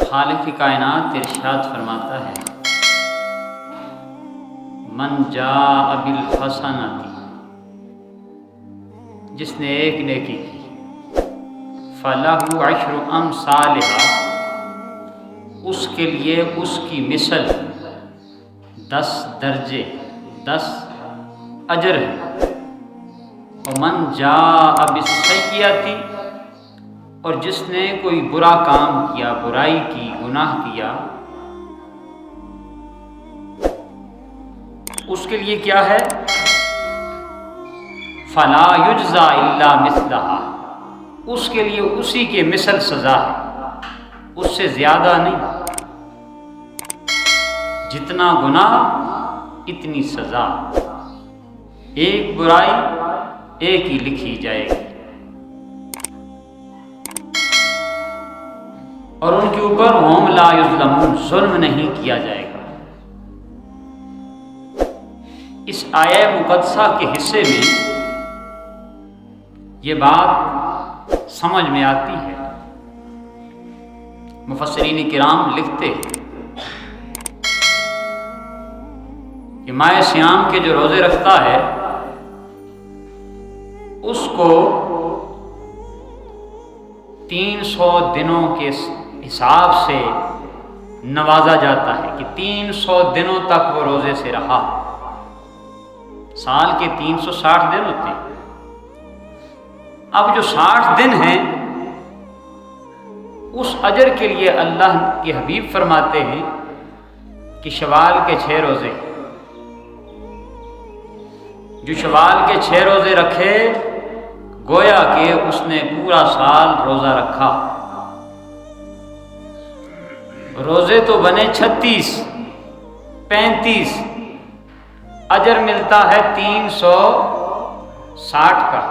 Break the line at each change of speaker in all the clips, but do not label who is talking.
خالق کائنات ارشاد فرماتا ہے من جاء بالحسنۃ، جس نے ایک نیکی کی فلہ عشر امثالھا، اس کے لیے اس کی مثل 10 درجے 10 اجر ہے۔ ومن جاء بالسیئۃ، اور جس نے کوئی برا کام کیا، برائی کی، گناہ کیا، اس کے لیے کیا ہے؟ فلا یجزا الا مثلھا، اس کے لیے اسی کے مثل سزا ہے، اس سے زیادہ نہیں۔ جتنا گناہ اتنی سزا، ایک برائی ایک ہی لکھی جائے گی، اور ان کے اوپر ہم لا یظلمون، ظلم نہیں کیا جائے گا۔ اس آیہ مقدسہ کے حصے میں یہ بات سمجھ میں آتی ہے۔ مفسرین کرام لکھتے ہیں کہ ماہ صیام کے جو روزے رکھتا ہے اس کو 300 دنوں کے حساب سے نوازا جاتا ہے کہ 300 دنوں تک وہ روزے سے رہا۔ سال کے 360 دن ہوتے ہیں، اب جو 60 دن ہیں اس اجر کے لیے اللہ کے حبیب فرماتے ہیں کہ شوال کے 6 روزے، جو شوال کے 6 روزے رکھے گویا کہ اس نے پورا سال روزہ رکھا۔ روزے تو بنے 36، 35، اجر ملتا ہے 360 کا۔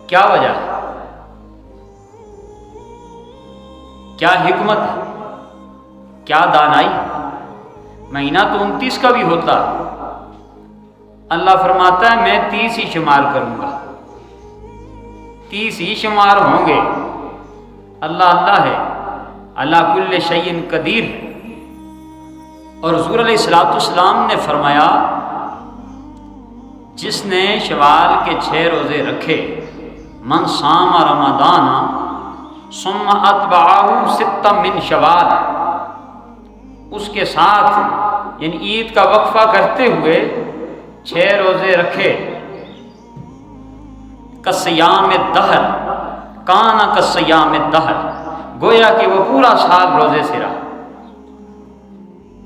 کیا وجہ ہے؟ کیا حکمت ہے؟ کیا دانائی ہے؟ مہینہ تو 29 کا بھی ہوتا، اللہ فرماتا ہے میں 30 ہی شمار کروں گا، 30 ہی شمار ہوں گے۔ اللہ ہے، اللہ کل شیء قدیر ہے۔ اور حضور علیہ السلام نے فرمایا جس نے شوال کے 6 روزے رکھے، من صام رمضان ثم اتبعہ 6 من شوال، اس کے ساتھ یعنی عید کا وقفہ کرتے ہوئے 6 روزے رکھے، کصیام الدہر، کان کصیام الدہر، گویا کہ وہ پورا سال روزے سے رہا۔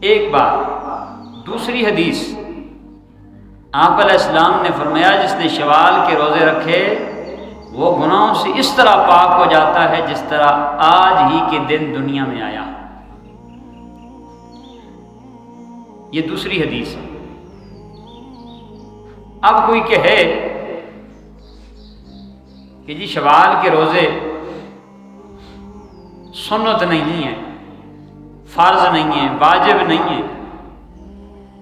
ایک بات۔ دوسری حدیث، آپ علیہ السلام نے فرمایا جس نے شوال کے روزے رکھے وہ گناہوں سے اس طرح پاک ہو جاتا ہے جس طرح آج ہی کے دن دنیا میں آیا۔ یہ دوسری حدیث ہے۔ اب کوئی کہے کہ جی شوال کے روزے سنت نہیں ہے، فرض نہیں ہے، واجب نہیں ہے،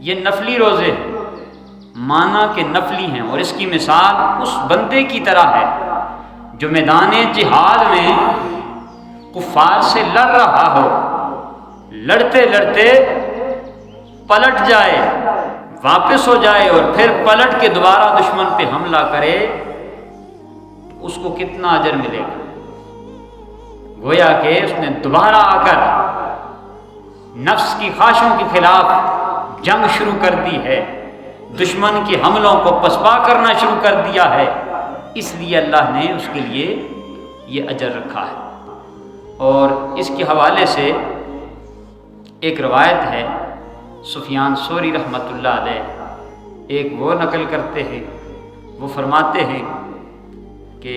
یہ نفلی روزے ہیں، مانا کہ نفلی ہیں، اور اس کی مثال اس بندے کی طرح ہے جو میدان جہاد میں کفار سے لڑ رہا ہو، لڑتے لڑتے پلٹ جائے، واپس ہو جائے اور پھر پلٹ کے دوبارہ دشمن پہ حملہ کرے، اس کو کتنا اجر ملے گا؟ گویا کہ اس نے دوبارہ آ کر نفس کی خواہشوں کے خلاف جنگ شروع کر دی ہے، دشمن کے حملوں کو پسپا کرنا شروع کر دیا ہے، اس لیے اللہ نے اس کے لیے یہ اجر رکھا ہے۔ اور اس کے حوالے سے ایک روایت ہے، سفیان ثوری رحمۃ اللہ علیہ ایک وہ نقل کرتے ہیں، وہ فرماتے ہیں کہ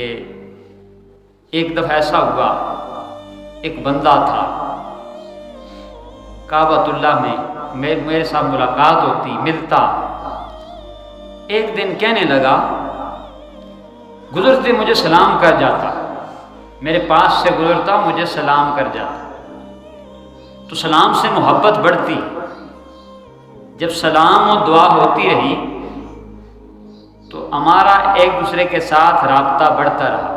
ایک دفعہ ایسا ہوا، ایک بندہ تھا کعبۃ اللہ میں میرے ساتھ ملاقات ہوتی، ملتا، ایک دن کہنے لگا گزرتے مجھے سلام کر جاتا، میرے پاس سے گزرتا مجھے سلام کر جاتا، تو سلام سے محبت بڑھتی، جب سلام و دعا ہوتی رہی تو ہمارا ایک دوسرے کے ساتھ رابطہ بڑھتا رہا۔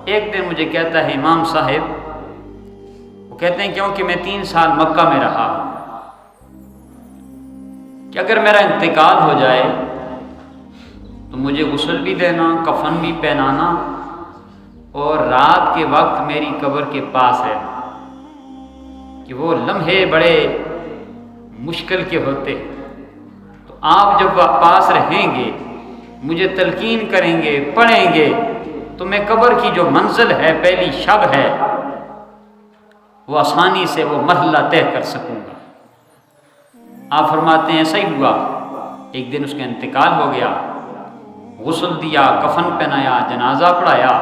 ایک دن مجھے کہتا ہے امام صاحب کہتے ہیں کیونکہ میں 3 سال مکہ میں رہا کہ اگر میرا انتقال ہو جائے تو مجھے غسل بھی دینا، کفن بھی پہنانا، اور رات کے وقت میری قبر کے پاس ہے کہ وہ لمحے بڑے مشکل کے ہوتے، تو آپ جب پاس رہیں گے، مجھے تلقین کریں گے، پڑھیں گے، تو میں قبر کی جو منزل ہے، پہلی شب ہے، وہ آسانی سے وہ مرحلہ طے کر سکوں گا۔ آپ فرماتے ہیں ایسا ہی ہوا، ایک دن اس کا انتقال ہو گیا، غسل دیا، کفن پہنایا، جنازہ پڑھایا،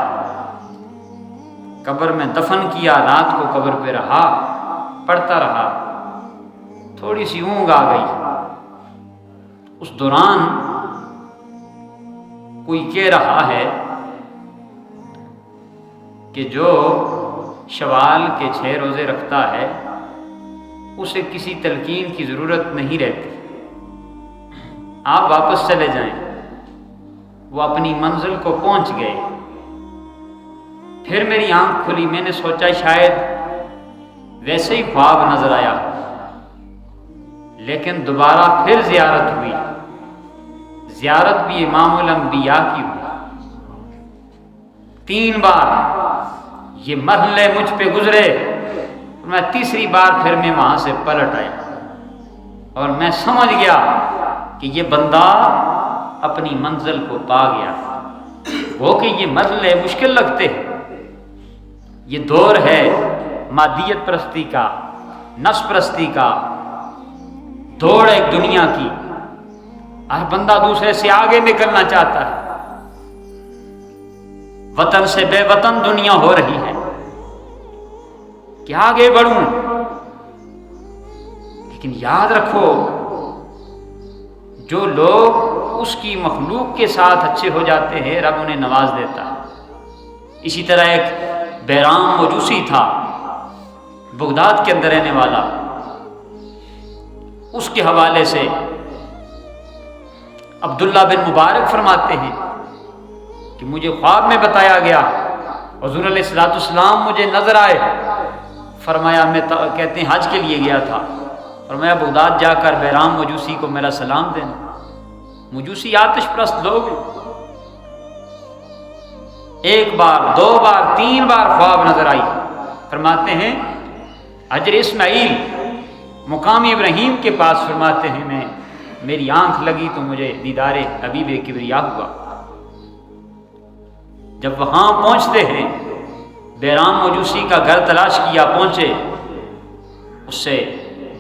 قبر میں دفن کیا، رات کو قبر پہ رہا، پڑھتا رہا، تھوڑی سی اونگ آ گئی۔ اس دوران کوئی کہہ رہا ہے کہ جو شوال کے 6 روزے رکھتا ہے اسے کسی تلقین کی ضرورت نہیں رہتی، آپ واپس چلے جائیں۔ وہ اپنی منزل کو پہنچ گئے۔ پھر میری آنکھ کھلی، میں نے سوچا شاید ویسے ہی خواب نظر آیا، لیکن دوبارہ پھر زیارت ہوئی، زیارت بھی امام الانبیاء کی ہوئی۔ 3 بار یہ مرحلے مجھ پہ گزرے، میں تیسری بار پھر میں وہاں سے پلٹ آیا اور میں سمجھ گیا کہ یہ بندہ اپنی منزل کو پا گیا۔ وہ کہ یہ مرحلے مشکل لگتے ہیں، یہ دور ہے مادیت پرستی کا، نفس پرستی کا، دوڑ ایک دنیا کی، ہر بندہ دوسرے سے آگے نکلنا چاہتا ہے، وطن سے بے وطن دنیا ہو رہی ہے کہ آگے بڑھوں، لیکن یاد رکھو جو لوگ اس کی مخلوق کے ساتھ اچھے ہو جاتے ہیں، رب انہیں نواز دیتا ہے۔ اسی طرح ایک بیرام مجوسی تھا، بغداد کے اندر رہنے والا، اس کے حوالے سے عبداللہ بن مبارک فرماتے ہیں کہ مجھے خواب میں بتایا گیا، حضور علیہ الصلوۃ والسلام مجھے نظر آئے، فرمایا میں کہتے ہیں حج کے لیے گیا تھا، فرمایا بغداد جا کر بیرام مجوسی کو میرا سلام دینا۔ مجوسی آتش پرست لوگ، 1 بار 2 بار 3 بار خواب نظر آئی۔ فرماتے ہیں حجر اسماعیل مقام ابراہیم کے پاس، فرماتے ہیں میری آنکھ لگی تو مجھے دیدار حبیب کبریا ہوا۔ جب وہاں پہنچتے ہیں، بیرام مجوسی کا گھر تلاش کیا، پہنچے، اس سے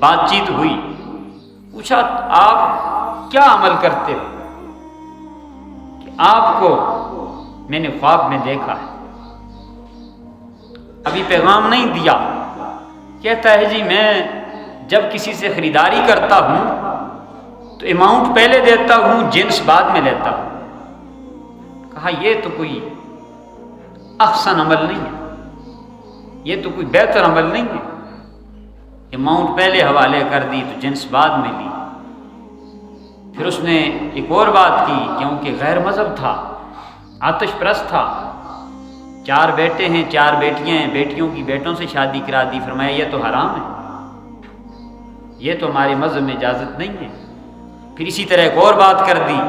بات چیت ہوئی، پوچھا آپ کیا عمل کرتے ہو کہ آپ کو میں نے خواب میں دیکھا ہے، ابھی پیغام نہیں دیا۔ کہتا ہے جی میں جب کسی سے خریداری کرتا ہوں تو اماؤنٹ پہلے دیتا ہوں، جنس بعد میں لیتا ہوں۔ کہا یہ تو کوئی احسن عمل نہیں ہے، یہ تو کوئی بہتر عمل نہیں ہے، اماؤنٹ پہلے حوالے کر دی تو جنس بعد میں لی۔ پھر اس نے ایک اور بات کی، کیونکہ غیر مذہب تھا، آتش پرست تھا، 4 بیٹے ہیں 4 بیٹیاں ہیں، بیٹیوں کی بیٹوں سے شادی کرا دی، فرمایا یہ تو حرام ہے، یہ تو ہمارے مذہب میں اجازت نہیں ہے۔ پھر اسی طرح ایک اور بات کر دی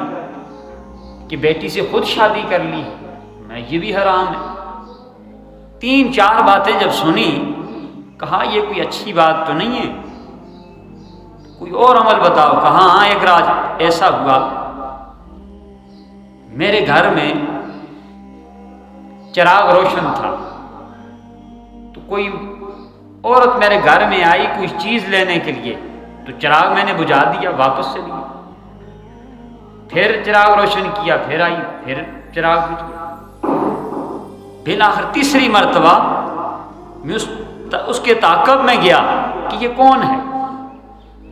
کہ بیٹی سے خود شادی کر لی، میں یہ بھی حرام ہے۔ 3-4 باتیں جب سنی، کہا یہ کوئی اچھی بات تو نہیں ہے، کوئی اور عمل بتاؤ۔ کہا ہاں ایک راج ایسا ہوا، میرے گھر میں چراغ روشن تھا، تو کوئی عورت میرے گھر میں آئی کوئی چیز لینے کے لیے، تو چراغ میں نے بجھا دیا، واپس چلی گئی۔ پھر چراغ روشن کیا، پھر آئی، پھر چراغ بجھ گیا۔ بالآخر تیسری مرتبہ میں اس کے تعاقب میں گیا کہ یہ کون ہے،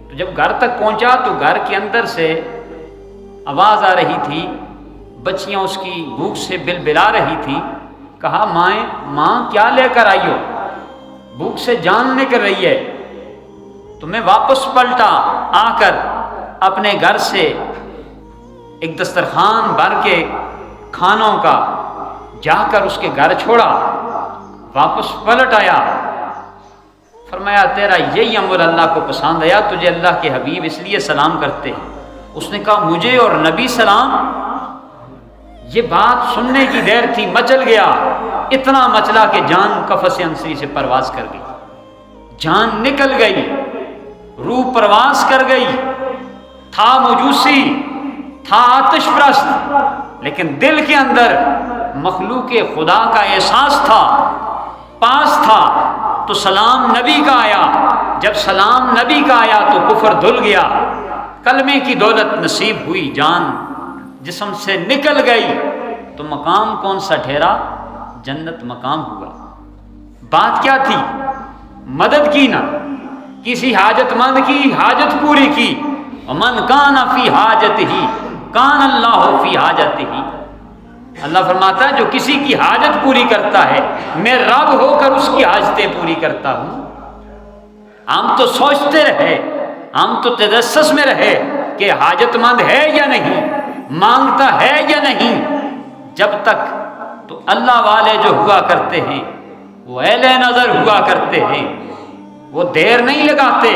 تو جب گھر تک پہنچا تو گھر کے اندر سے آواز آ رہی تھی، بچیاں اس کی بھوک سے بلبلا رہی تھی۔ کہا ماں کیا لے کر آئی ہو، بھوک سے جان نکل رہی ہے۔ تو میں واپس پلٹا، آ کر اپنے گھر سے ایک دسترخوان بھر کے کھانوں کا جا کر اس کے گھر چھوڑا، واپس پلٹ آیا فرمایا تیرا یہی عمل اللہ کو پسند آیا، تجھے اللہ کے حبیب اس لیے سلام کرتے ہیں۔ اس نے کہا مجھے اور نبی سلام؟ یہ بات سننے کی دیر تھی، مچل گیا، اتنا مچلا کہ جان قفس انسری سے پرواز کر گئی، جان نکل گئی، روح پرواز کر گئی۔ تھا مجوسی، تھا آتش پرست، لیکن دل کے اندر مخلوق خدا کا احساس تھا، پاس تھا۔ تو سلام نبی کا آیا، جب سلام نبی کا آیا تو کفر دھل گیا، کلمے کی دولت نصیب ہوئی، جان جسم سے نکل گئی، تو مقام کون سا ٹھہرا؟ جنت مقام ہوا۔ بات کیا تھی؟ مدد کی نا، کسی حاجت مند کی حاجت پوری کی۔ ومن کان فی حاجت ہی کان اللہ فی حاجت ہی، اللہ فرماتا ہے جو کسی کی حاجت پوری کرتا ہے میں رب ہو کر اس کی حاجتیں پوری کرتا ہوں۔ ہم تو سوچتے رہے، ہم تو تجسس میں رہے کہ حاجت مند ہے یا نہیں، مانگتا ہے یا نہیں، جب تک تو اللہ والے جو ہوا کرتے ہیں وہ اہل نظر ہوا کرتے ہیں، وہ دیر نہیں لگاتے،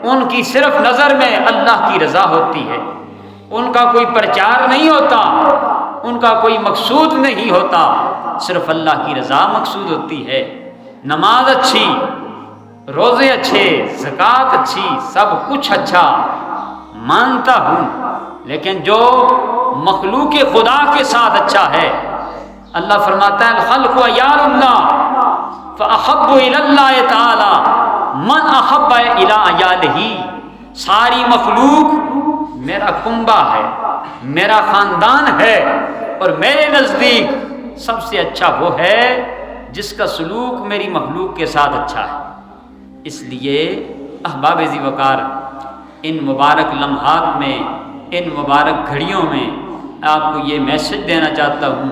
ان کی صرف نظر میں اللہ کی رضا ہوتی ہے، ان کا کوئی پرچار نہیں ہوتا، ان کا کوئی مقصود نہیں ہوتا، صرف اللہ کی رضا مقصود ہوتی ہے۔ نماز اچھی، روزے اچھے، زکوٰۃ اچھی، سب کچھ اچھا مانتا ہوں، لیکن جو مخلوق خدا کے ساتھ اچھا ہے، اللہ فرماتا ہے الخلق عیال اللہ فاحب الی اللہ تعالی من احب الی عیالہ، ساری مخلوق میرا کنبہ ہے، میرا خاندان ہے، اور میرے نزدیک سب سے اچھا وہ ہے جس کا سلوک میری مخلوق کے ساتھ اچھا ہے۔ اس لیے احباب ذی وقار، ان مبارک لمحات میں، ان مبارک گھڑیوں میں آپ کو یہ میسج دینا چاہتا ہوں،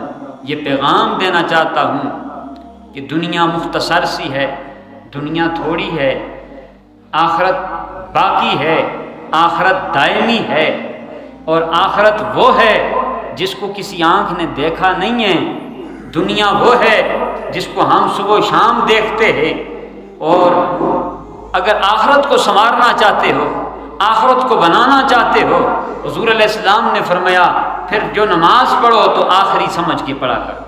یہ پیغام دینا چاہتا ہوں کہ دنیا مختصر سی ہے، دنیا تھوڑی ہے، آخرت باقی ہے، آخرت دائمی ہے، اور آخرت وہ ہے جس کو کسی آنکھ نے دیکھا نہیں ہے، دنیا وہ ہے جس کو ہم صبح و شام دیکھتے ہیں۔ اور اگر آخرت کو سنوارنا چاہتے ہو، آخرت کو بنانا چاہتے ہو، حضور علیہ السلام نے فرمایا پھر جو نماز پڑھو تو آخری سمجھ کے پڑھا کرو،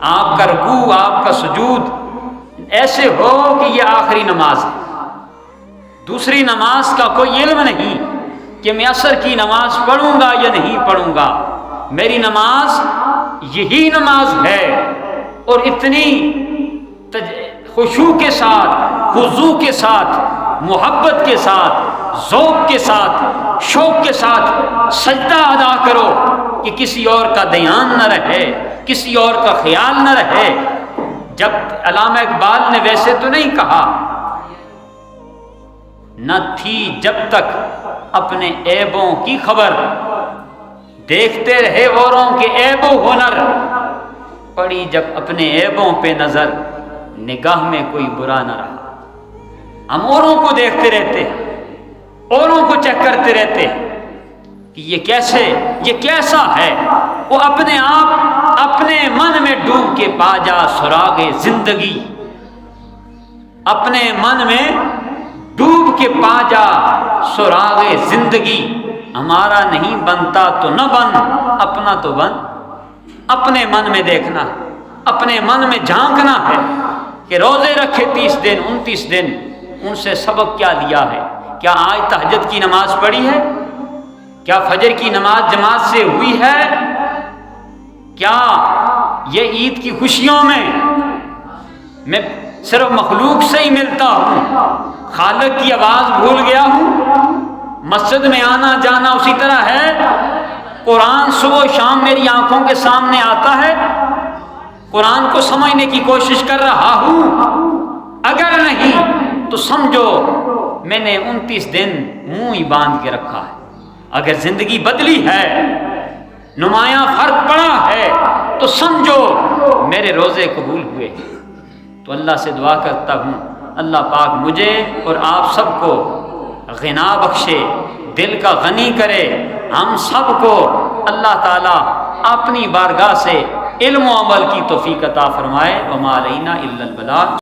آپ کا رکوع، آپ کا سجود ایسے ہو کہ یہ آخری نماز ہے، دوسری نماز کا کوئی علم نہیں کہ میں عصر کی نماز پڑھوں گا یا نہیں پڑھوں گا، میری نماز یہی نماز ہے، اور اتنی خشوع کے ساتھ، خضوع کے ساتھ، محبت کے ساتھ، ذوق کے ساتھ، شوق کے ساتھ سجدہ ادا کرو کہ کسی اور کا دھیان نہ رہے، کسی اور کا خیال نہ رہے۔ جب علامہ اقبال نے ویسے تو نہیں کہا، نہ تھی جب تک اپنے عیبوں کی خبر، دیکھتے رہے اوروں کے عیب و ہنر، پڑی جب اپنے عیبوں پہ نظر، نگاہ میں کوئی برا نہ رہا۔ ہم اوروں کو دیکھتے رہتے ہیں، اوروں کو چیک کرتے رہتے ہیں کہ یہ کیسے، یہ کیسا ہے، وہ اپنے آپ اپنے من میں ڈوب کے پا جا سراغ زندگی، اپنے من میں ڈوب کے پا جا سراغ زندگی۔ ہمارا نہیں بنتا تو نہ بن، اپنا تو بن۔ اپنے من میں دیکھنا ہے، اپنے من میں جھانکنا ہے کہ روزے رکھے 30 دن 29 دن، ان سے سبق کیا لیا ہے؟ کیا آج تہجد کی نماز پڑھی ہے؟ کیا فجر کی نماز جماعت سے ہوئی ہے؟ کیا یہ عید کی خوشیوں میں صرف مخلوق سے ہی ملتا ہوں، خالق کی آواز بھول گیا ہوں؟ مسجد میں آنا جانا اسی طرح ہے؟ قرآن صبح و شام میری آنکھوں کے سامنے آتا ہے، قرآن کو سمجھنے کی کوشش کر رہا ہوں؟ اگر نہیں تو سمجھو میں نے 29 دن منہ ہی باندھ کے رکھا ہے۔ اگر زندگی بدلی ہے، نمایاں فرق پڑا ہے، تو سمجھو میرے روزے قبول ہوئے۔ تو اللہ سے دعا کرتا ہوں اللہ پاک مجھے اور آپ سب کو غنا بخشے، دل کا غنی کرے، ہم سب کو اللہ تعالیٰ اپنی بارگاہ سے علم و عمل کی توفیق عطا فرمائے۔ وما علینا الا البلاغ۔